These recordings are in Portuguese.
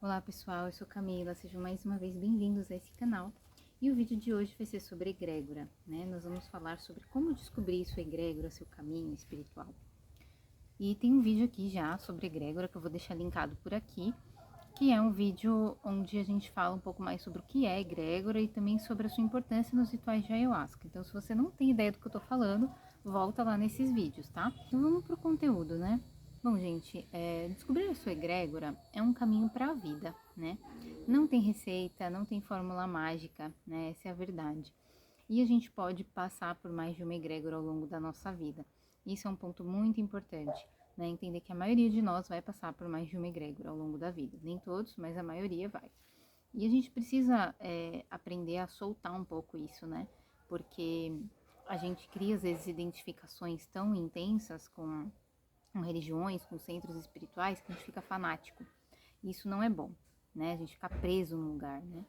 Olá pessoal, eu sou Camila, sejam mais uma vez bem-vindos a esse canal. E o vídeo de hoje vai ser sobre egrégora, né? Nós vamos falar sobre como descobrir sua egrégora, seu caminho espiritual. E tem um vídeo aqui já sobre egrégora que eu vou deixar linkado por aqui, que é um vídeo onde a gente fala um pouco mais sobre o que é egrégora e também sobre a sua importância nos rituais de ayahuasca. Então, se você não tem ideia do que eu tô falando, volta lá nesses vídeos, tá? Então, vamos pro conteúdo, né? Bom, gente, descobrir a sua egrégora é um caminho para a vida, né? Não tem receita, não tem fórmula mágica, né? Essa é a verdade. E a gente pode passar por mais de uma egrégora ao longo da nossa vida. Isso é um ponto muito importante, né? Entender que a maioria de nós vai passar por mais de uma egrégora ao longo da vida. Nem todos, mas a maioria vai. E a gente precisa aprender a soltar um pouco isso, né? Porque a gente cria, às vezes, identificações tão intensas com religiões, com centros espirituais, que a gente fica fanático. Isso não é bom, né? A gente fica preso num lugar, né?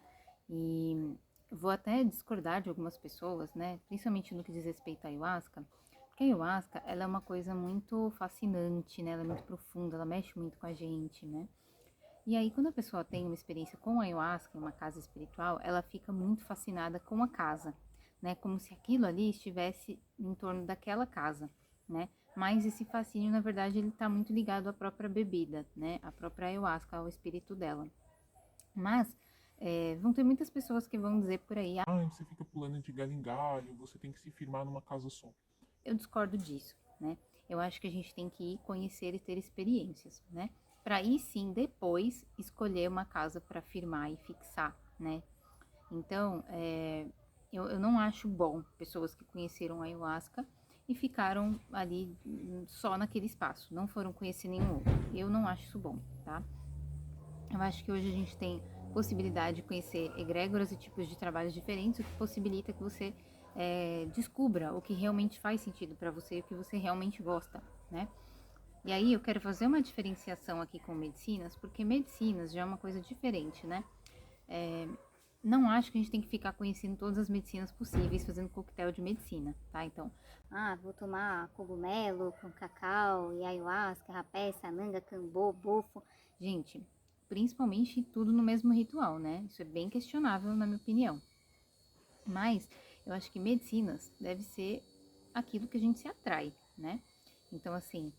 E vou até discordar de algumas pessoas, né? Principalmente no que diz respeito à ayahuasca, porque a ayahuasca, ela é uma coisa muito fascinante, né? Ela é muito profunda, ela mexe muito com a gente, né? E aí, quando a pessoa tem uma experiência com a ayahuasca em uma casa espiritual, ela fica muito fascinada com a casa, né? Como se aquilo ali estivesse em torno daquela casa, né? Mas esse fascínio, na verdade, ele está muito ligado à própria bebida, né? À própria ayahuasca, ao espírito dela. Mas vão ter muitas pessoas que vão dizer por aí, Ah, você fica pulando de galho em galho, você tem que se firmar numa casa só. eu discordo disso, né? Eu acho que a gente tem que ir conhecer e ter experiências, né? Para aí sim, depois, escolher uma casa para firmar e fixar, né? Então, eu não acho bom pessoas que conheceram a ayahuasca e ficaram ali só naquele espaço, não foram conhecer nenhum outro. Eu não acho isso bom, tá? Eu acho que hoje a gente tem possibilidade de conhecer egrégoras e tipos de trabalhos diferentes, o que possibilita que você descubra o que realmente faz sentido para você e o que você realmente gosta, né? E aí eu quero fazer uma diferenciação aqui com medicinas, porque medicinas já é uma coisa diferente, né? Não acho que a gente tem que ficar conhecendo todas as medicinas possíveis, fazendo coquetel de medicina, tá? Então, vou tomar cogumelo com cacau e ayahuasca, rapé, sananga, cambô, bofo. Gente, principalmente tudo no mesmo ritual, né? Isso é bem questionável, na minha opinião. Mas eu acho que medicinas deve ser aquilo que a gente se atrai, né? Então, assim,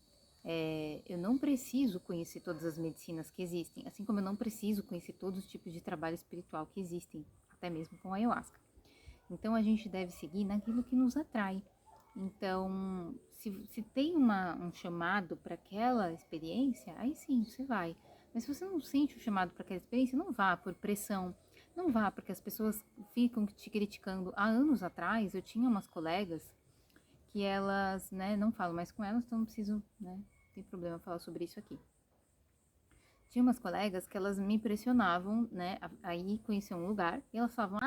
eu não preciso conhecer todas as medicinas que existem, assim como eu não preciso conhecer todos os tipos de trabalho espiritual que existem, até mesmo com a ayahuasca. Então, a gente deve seguir naquilo que nos atrai. Então, se tem um chamado para aquela experiência, aí sim, você vai. Mas se você não sente o chamado para aquela experiência, não vá por pressão, não vá porque as pessoas ficam te criticando. Há anos atrás, eu tinha umas colegas que elas, né, não falo mais com elas, então não preciso, né, não tem problema falar sobre isso aqui. Tinha umas colegas que elas me pressionavam, né, aí conhecer um lugar, e elas falavam,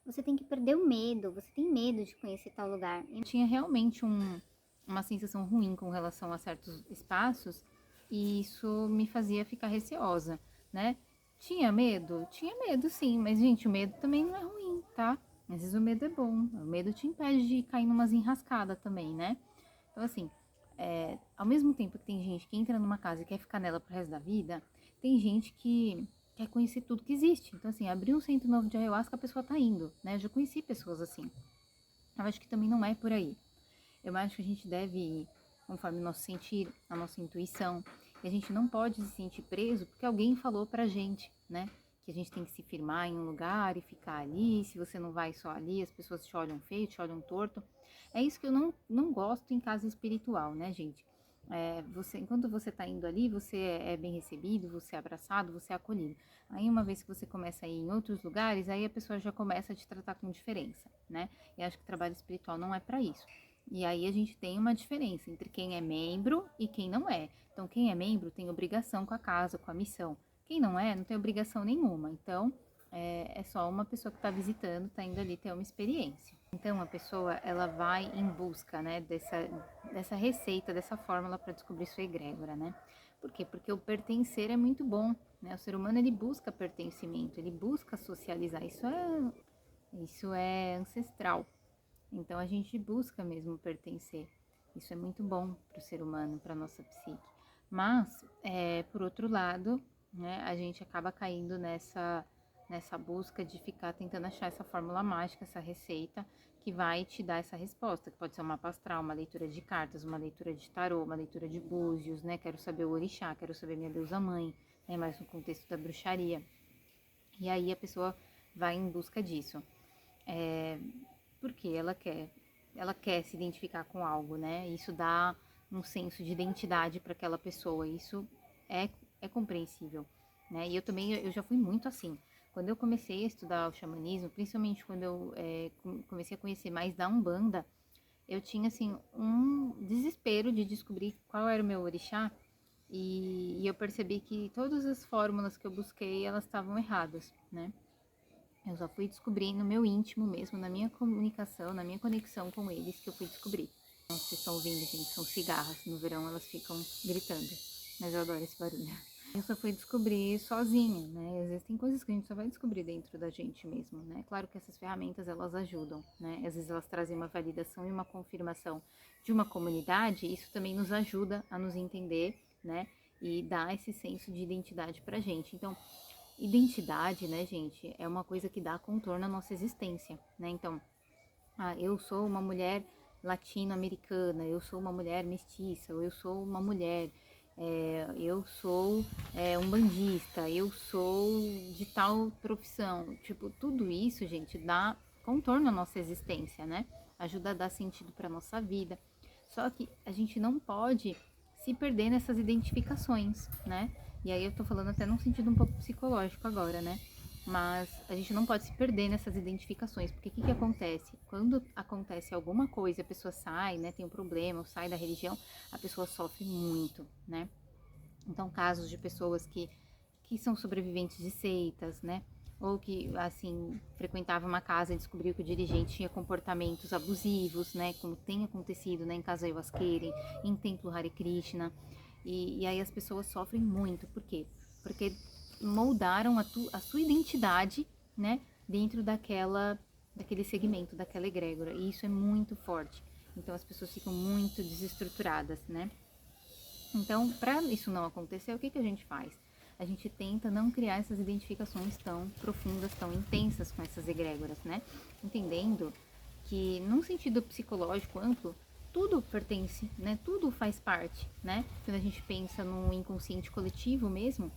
você tem que perder o medo, você tem medo de conhecer tal lugar. E tinha realmente uma sensação ruim com relação a certos espaços, e isso me fazia ficar receosa, né? Tinha medo? Tinha medo sim, mas gente, o medo também não é ruim, tá? Às vezes o medo é bom, o medo te impede de cair numas enrascadas também, né? Então assim, ao mesmo tempo que tem gente que entra numa casa e quer ficar nela pro resto da vida, tem gente que quer conhecer tudo que existe. Então, assim, abrir um centro novo de ayahuasca, a pessoa tá indo, né? Eu já conheci pessoas assim. Eu acho que também não é por aí. Eu acho que a gente deve ir conforme o nosso sentir, a nossa intuição. E a gente não pode se sentir preso porque alguém falou pra gente, né? Que a gente tem que se firmar em um lugar e ficar ali. Se você não vai só ali, as pessoas te olham feio, te olham torto. É isso que eu não gosto em casa espiritual, né, gente? Enquanto você está indo ali, você é bem recebido, você é abraçado, você é acolhido. Aí uma vez que você começa a ir em outros lugares, aí a pessoa já começa a te tratar com diferença, né? E acho que o trabalho espiritual não é para isso. E aí a gente tem uma diferença entre quem é membro e quem não é. Então, quem é membro tem obrigação com a casa, com a missão. Quem não é, não tem obrigação nenhuma. Então, é só uma pessoa que está visitando, está indo ali ter uma experiência. Então, a pessoa, ela vai em busca, né, dessa receita, dessa fórmula para descobrir sua egrégora, né? Por quê? Porque o pertencer é muito bom, né? O ser humano, ele busca pertencimento, ele busca socializar. Isso é ancestral. Então, a gente busca mesmo pertencer. Isso é muito bom para o ser humano, para nossa psique. Mas, por outro lado, né, a gente acaba caindo nessa busca de ficar tentando achar essa fórmula mágica, essa receita que vai te dar essa resposta, que pode ser um mapa astral, uma leitura de cartas, uma leitura de tarô, uma leitura de búzios, né? Quero saber o orixá, quero saber minha deusa mãe, né? Mais no contexto da bruxaria. E aí a pessoa vai em busca disso. Porque ela quer se identificar com algo, né? Isso dá um senso de identidade para aquela pessoa. Isso é compreensível, né? E eu já fui muito assim. Quando eu comecei a estudar o xamanismo, principalmente quando eu comecei a conhecer mais da Umbanda, eu tinha assim um desespero de descobrir qual era o meu orixá. E eu percebi que todas as fórmulas que eu busquei, elas estavam erradas, né? Eu só fui descobrir no meu íntimo mesmo, na minha comunicação, na minha conexão com eles, que eu fui descobrir. Então, vocês estão ouvindo, gente, são cigarras. No verão elas ficam gritando, mas eu adoro esse barulho. Eu só fui descobrir sozinha, né? Às vezes tem coisas que a gente só vai descobrir dentro da gente mesmo, né? Claro que essas ferramentas, elas ajudam, né? Às vezes elas trazem uma validação e uma confirmação de uma comunidade, isso também nos ajuda a nos entender, né? E dá esse senso de identidade pra gente. Então, identidade, né, gente, é uma coisa que dá contorno à nossa existência, né? Então, eu sou uma mulher latino-americana, eu sou uma mulher mestiça, eu sou uma mulher, eu sou umbandista, eu sou de tal profissão. Tipo, tudo isso, gente, dá contorno à nossa existência, né? Ajuda a dar sentido para nossa vida. Só que a gente não pode se perder nessas identificações, né? E aí eu tô falando até num sentido um pouco psicológico agora, né? Mas a gente não pode se perder nessas identificações, porque o que acontece? Quando acontece alguma coisa, a pessoa sai, né, tem um problema, ou sai da religião, a pessoa sofre muito, né? Então, casos de pessoas que são sobreviventes de seitas, né? Ou que, assim, frequentava uma casa e descobriu que o dirigente tinha comportamentos abusivos, né? Como tem acontecido, né, em casa ayahuasqueira, em templo Hare Krishna. E aí as pessoas sofrem muito. Por quê? Porque moldaram a sua identidade, né? Dentro daquele segmento, daquela egrégora. E isso é muito forte. Então as pessoas ficam muito desestruturadas, né? Então, para isso não acontecer, o que a gente faz? A gente tenta não criar essas identificações tão profundas, tão intensas com essas egrégoras, né? Entendendo que, num sentido psicológico amplo, tudo pertence, né? Tudo faz parte, né? Quando a gente pensa no inconsciente coletivo mesmo,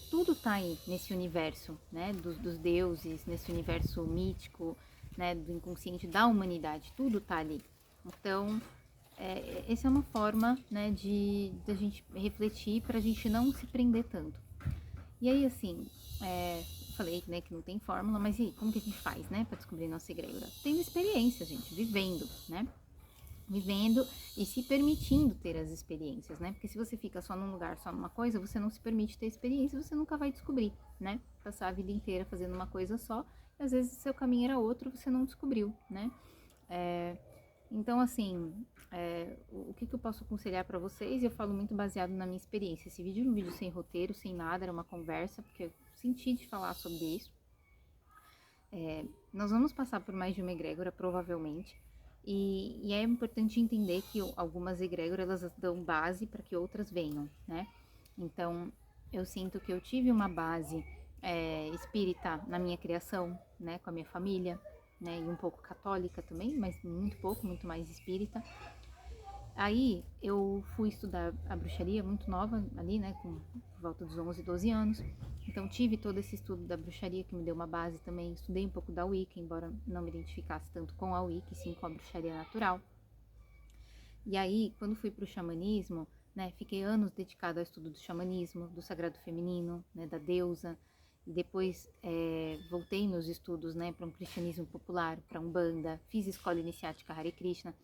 tudo tá aí nesse universo, né? Dos deuses, nesse universo mítico, né? Do inconsciente da humanidade, tudo tá ali. Então, essa é uma forma, né, de a gente refletir para a gente não se prender tanto. E aí, assim, falei, né, que não tem fórmula, mas e aí, como que a gente faz, né, para descobrir nossa egrégora? Tendo experiência, gente, vivendo, né? Vivendo e se permitindo ter as experiências, né? Porque se você fica só num lugar, só numa coisa, você não se permite ter experiência, você nunca vai descobrir, né? Passar a vida inteira fazendo uma coisa só, e às vezes seu caminho era outro, você não descobriu, né? Então, assim, o que eu posso aconselhar para vocês? Eu falo muito baseado na minha experiência. Esse vídeo é um vídeo sem roteiro, sem nada, era uma conversa, porque eu senti de falar sobre isso. Nós vamos passar por mais de uma egrégora, provavelmente. E é importante entender que algumas egrégoras elas dão base para que outras venham, né? Então, eu sinto que eu tive uma base espírita na minha criação, né? Com a minha família, né? E um pouco católica também, mas muito pouco, muito mais espírita. Aí eu fui estudar a bruxaria muito nova ali, né, com volta dos 11, 12 anos. Então tive todo esse estudo da bruxaria que me deu uma base também. Estudei um pouco da Wicca, embora não me identificasse tanto com a Wicca, sim com a bruxaria natural. E aí, quando fui para o xamanismo, né, fiquei anos dedicada ao estudo do xamanismo, do sagrado feminino, né, da deusa. E depois voltei nos estudos, né, para um cristianismo popular, para Umbanda, fiz escola iniciática Hare Krishna.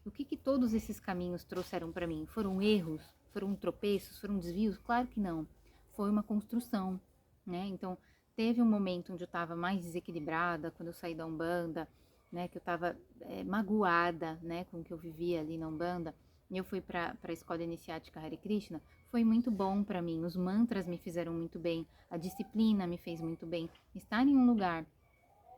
O que todos esses caminhos trouxeram para mim? Foram erros? Foram tropeços? Foram desvios? Claro que não. Foi uma construção, né? Então, teve um momento onde eu estava mais desequilibrada, quando eu saí da Umbanda, né? Que eu estava magoada, né? Com o que eu vivia ali na Umbanda. E eu fui para a escola iniciática Hare Krishna. Foi muito bom para mim. Os mantras me fizeram muito bem. A disciplina me fez muito bem. Estar em um lugar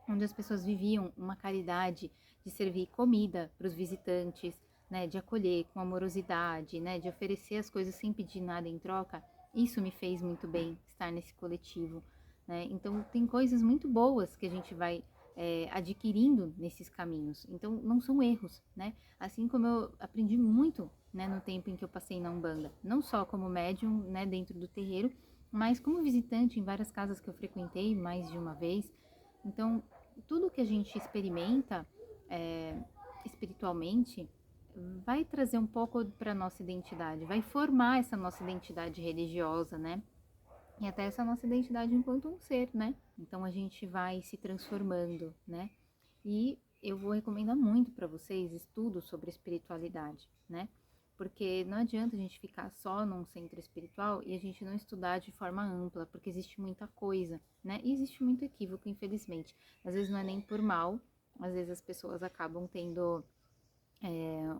onde as pessoas viviam uma caridade de servir comida para os visitantes, né, de acolher com amorosidade, né, de oferecer as coisas sem pedir nada em troca, isso me fez muito bem, estar nesse coletivo, né? Então, tem coisas muito boas que a gente vai adquirindo nesses caminhos. Então, não são erros, né? Assim como eu aprendi muito, né, no tempo em que eu passei na Umbanda, não só como médium, né, dentro do terreiro, mas como visitante em várias casas que eu frequentei mais de uma vez. Então, tudo que a gente experimenta espiritualmente vai trazer um pouco para nossa identidade, vai formar essa nossa identidade religiosa, né? E até essa nossa identidade enquanto um ser, né? Então a gente vai se transformando, né? E eu vou recomendar muito para vocês estudos sobre espiritualidade, né? Porque não adianta a gente ficar só num centro espiritual e a gente não estudar de forma ampla, porque existe muita coisa, né? E existe muito equívoco, infelizmente. Às vezes não é nem por mal, às vezes as pessoas acabam tendo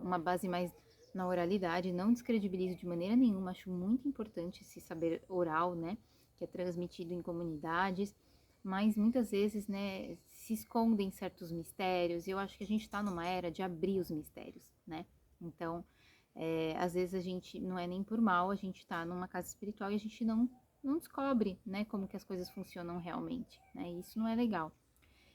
uma base mais na oralidade, não descredibilizo de maneira nenhuma, acho muito importante esse saber oral, né, que é transmitido em comunidades, mas muitas vezes, né, se escondem certos mistérios, e eu acho que a gente está numa era de abrir os mistérios, né, então, às vezes a gente, não é nem por mal, a gente está numa casa espiritual e a gente não descobre, né, como que as coisas funcionam realmente, né, e isso não é legal.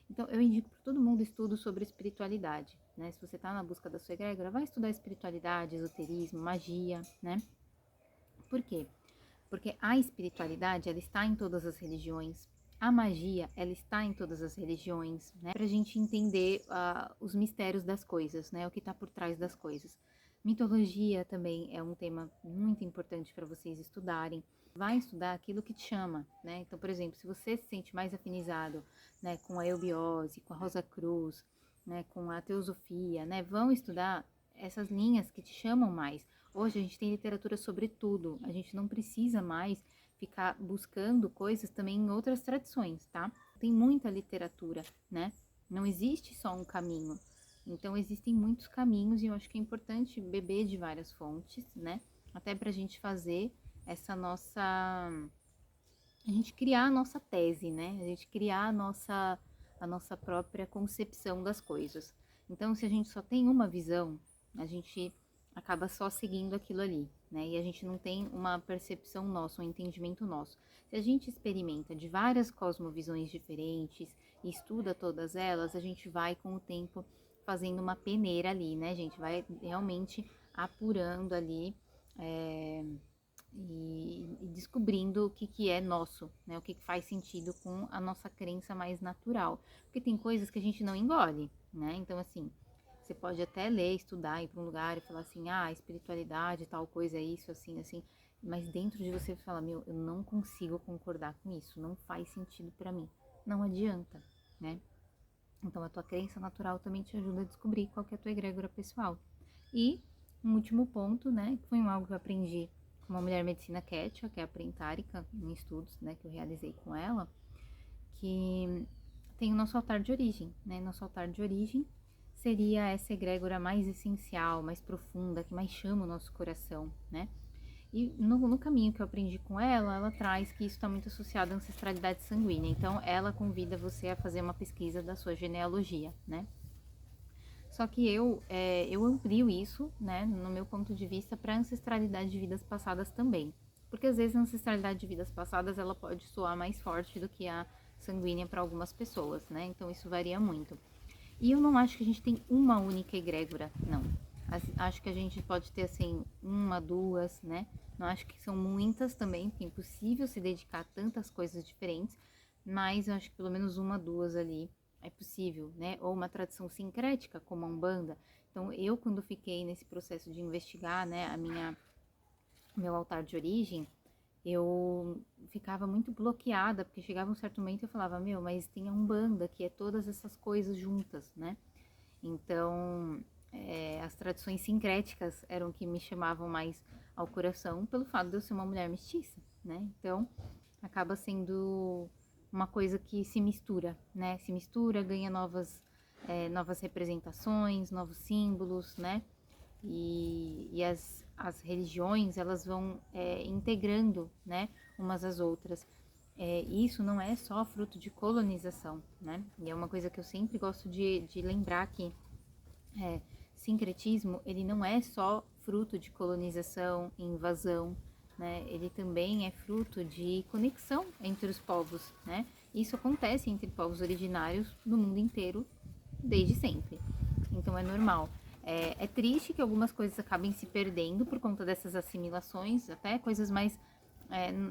Então, eu indico para todo mundo estudo sobre espiritualidade, né? Se você está na busca da sua egrégora, vai estudar espiritualidade, esoterismo, magia, né? Por quê? Porque a espiritualidade, ela está em todas as religiões. A magia, ela está em todas as religiões, né? Para a gente entender os mistérios das coisas, né? O que está por trás das coisas. Mitologia também é um tema muito importante para vocês estudarem. Vai estudar aquilo que te chama, né? Então, por exemplo, se você se sente mais afinizado, né, com a eubiose, com a Rosa Cruz, né, com a teosofia, né? Vão estudar essas linhas que te chamam mais. Hoje a gente tem literatura sobre tudo, a gente não precisa mais ficar buscando coisas também em outras tradições, tá? Tem muita literatura, né? Não existe só um caminho. Então existem muitos caminhos e eu acho que é importante beber de várias fontes, né? Até pra gente fazer essa nossa. A gente criar a nossa tese, né? A gente criar a nossa própria concepção das coisas. Então, se a gente só tem uma visão, a gente acaba só seguindo aquilo ali, né? E a gente não tem uma percepção nossa, um entendimento nosso. Se a gente experimenta de várias cosmovisões diferentes e estuda todas elas, a gente vai com o tempo fazendo uma peneira ali, né? A gente vai realmente apurando ali e descobrindo o que é nosso, né? O que faz sentido com a nossa crença mais natural. Porque tem coisas que a gente não engole, né? Então, assim, você pode até ler, estudar, ir para um lugar e falar assim, espiritualidade, tal coisa, isso, assim, assim. Mas dentro de você fala, meu, eu não consigo concordar com isso, não faz sentido para mim. Não adianta, né? Então, a tua crença natural também te ajuda a descobrir qual que é a tua egrégora pessoal. E um último ponto, né, que foi algo que eu aprendi com uma mulher medicina Kétia, que é a Prentárica, em estudos, né, que eu realizei com ela, que tem o nosso altar de origem, né? Nosso altar de origem seria essa egrégora mais essencial, mais profunda, que mais chama o nosso coração, né? E no caminho que eu aprendi com ela traz que isso está muito associado à ancestralidade sanguínea. Então, ela convida você a fazer uma pesquisa da sua genealogia, né? Só que eu amplio isso, né, no meu ponto de vista, para ancestralidade de vidas passadas também. Porque às vezes a ancestralidade de vidas passadas ela pode soar mais forte do que a sanguínea para algumas pessoas, né? Então isso varia muito. E eu não acho que a gente tem uma única egrégora, não. Acho que a gente pode ter assim uma, duas, né? Não acho que são muitas também, porque é impossível se dedicar a tantas coisas diferentes, mas eu acho que pelo menos uma, duas ali é possível, né? Ou uma tradição sincrética, como a Umbanda. Então, eu quando fiquei nesse processo de investigar, né, meu altar de origem, eu ficava muito bloqueada, porque chegava um certo momento e eu falava, meu, mas tem a Umbanda, que é todas essas coisas juntas, né? Então, as tradições sincréticas eram que me chamavam mais ao coração, pelo fato de eu ser uma mulher mestiça, né? Então, acaba sendo uma coisa que se mistura, né? Se mistura, ganha novas representações, novos símbolos, né? E as religiões, elas vão integrando, né? Umas às outras. E isso não é só fruto de colonização, né? E é uma coisa que eu sempre gosto de lembrar que sincretismo, ele não é só fruto de colonização e invasão, né, ele também é fruto de conexão entre os povos, né? Isso acontece entre povos originários do mundo inteiro desde sempre. Então é normal. É triste que algumas coisas acabem se perdendo por conta dessas assimilações, até coisas mais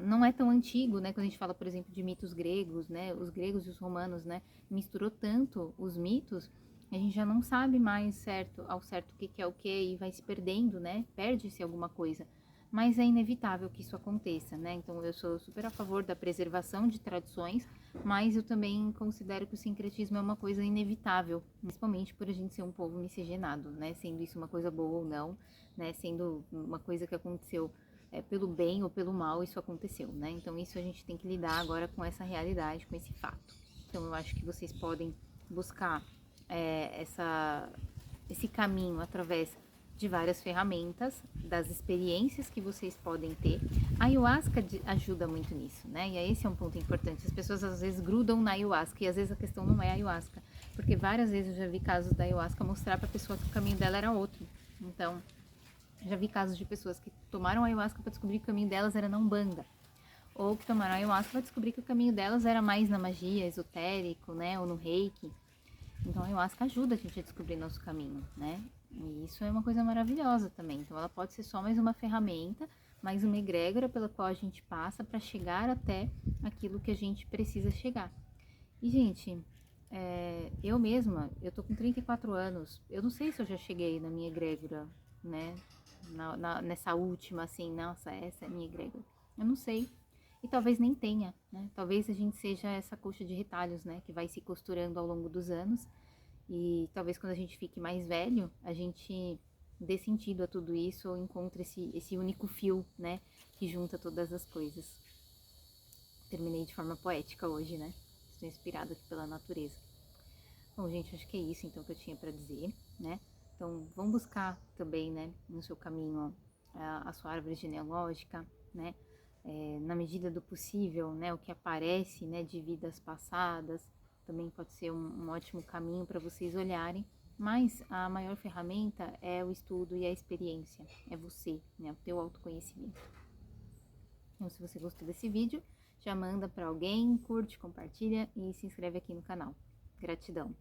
não é tão antigo, né? Quando a gente fala, por exemplo, de mitos gregos, né? Os gregos e os romanos, né? Misturou tanto os mitos, a gente já não sabe mais ao certo o que é o que e vai se perdendo, né? Perde-se alguma coisa. Mas é inevitável que isso aconteça, né? Então eu sou super a favor da preservação de tradições, mas eu também considero que o sincretismo é uma coisa inevitável, principalmente por a gente ser um povo miscigenado, né? Sendo isso uma coisa boa ou não, né? Sendo uma coisa que aconteceu pelo bem ou pelo mal, isso aconteceu, né? Então isso a gente tem que lidar agora com essa realidade, com esse fato. Então eu acho que vocês podem buscar esse caminho através de várias ferramentas, das experiências que vocês podem ter. A ayahuasca ajuda muito nisso, né? E esse é um ponto importante. As pessoas às vezes grudam na ayahuasca e às vezes a questão não é a ayahuasca, porque várias vezes eu já vi casos da ayahuasca mostrar para a pessoa que o caminho dela era outro. Então, já vi casos de pessoas que tomaram ayahuasca para descobrir que o caminho delas era na Umbanda, ou que tomaram ayahuasca para descobrir que o caminho delas era mais na magia, esotérico, né, ou no reiki. Então a ayahuasca ajuda a gente a descobrir nosso caminho, né? E isso é uma coisa maravilhosa também. Então ela pode ser só mais uma ferramenta, mais uma egrégora pela qual a gente passa para chegar até aquilo que a gente precisa chegar. E, gente, eu mesma, eu tô com 34 anos, eu não sei se eu já cheguei na minha egrégora, né? Nessa última, assim, nossa, essa é a minha egrégora. Eu não sei. E talvez nem tenha, né? Talvez a gente seja essa coxa de retalhos, né? Que vai se costurando ao longo dos anos. E talvez quando a gente fique mais velho, a gente dê sentido a tudo isso ou encontre esse único fio, né? Que junta todas as coisas. Terminei de forma poética hoje, né? Estou inspirada aqui pela natureza. Bom, gente, acho que é isso então que eu tinha para dizer, né? Então, vão buscar também, né, no seu caminho a sua árvore genealógica, né? Na medida do possível, né, o que aparece, né, de vidas passadas, também pode ser um ótimo caminho para vocês olharem. Mas a maior ferramenta é o estudo e a experiência, é você, né, o teu autoconhecimento. Então, se você gostou desse vídeo, já manda para alguém, curte, compartilha e se inscreve aqui no canal. Gratidão!